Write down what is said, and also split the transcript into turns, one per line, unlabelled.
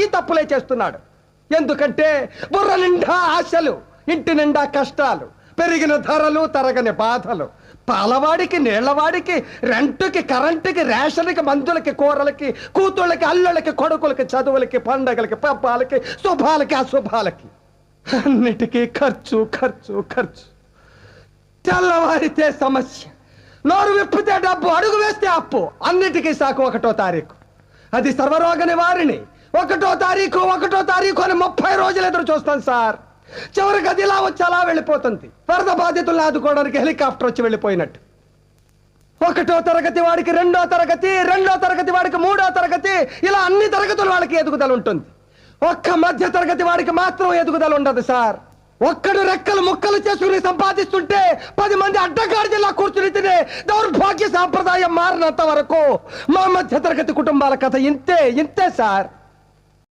ఈ తప్పులే చేస్తున్నాడు. ఎందుకంటే బుర్ర నిండా ఆశలు, ఇంటి నిండా కష్టాలు, పెరిగిన ధరలు, తరగని బాధలు, పాలవాడికి, నీళ్లవాడికి, రెంటుకి, కరెంటుకి, రేషన్కి, మందులకి, కూరలకి, కూతుళ్ళకి, అల్లుళ్ళకి, కొడుకులకి, చదువులకి, పండగలకి, పబ్బాలకి, శుభాలకి, అశుభాలకి, అన్నిటికీ ఖర్చు ఖర్చు ఖర్చు. తెల్లవారితే సమస్య, నోరు విప్పితే డబ్బు, అడుగు వేస్తే అప్పు. అన్నిటికీ సాకు 1వ తారీఖు. అది సర్వరోగ నివారిణి. 1వ తారీఖు అని 30 రోజులు ఎదురు చూస్తాను సార్. చివరికి అది ఇలా వచ్చి అలా వెళ్ళిపోతుంది. వరద బాధితులను ఆదుకోవడానికి హెలికాప్టర్ వచ్చి వెళ్ళిపోయినట్టు. 1వ తరగతి వాడికి 2వ తరగతి, 2వ తరగతి వాడికి 3వ తరగతి, ఇలా అన్ని తరగతుల వాళ్ళకి ఎదుగుదల ఉంటుంది. ఒక్క మధ్య తరగతి వాడికి మాత్రం ఎదుగుదల ఉండదు సార్. ఒక్కడు రెక్కలు ముక్కలు చేసుకుని సంపాదిస్తుంటే 10 మంది అడ్డగాడిలా కూర్చుని తినే దౌర్భాగ్య సాంప్రదాయం మారినంత వరకు మా మధ్య తరగతి కుటుంబాల కథ ఇంతే సార్.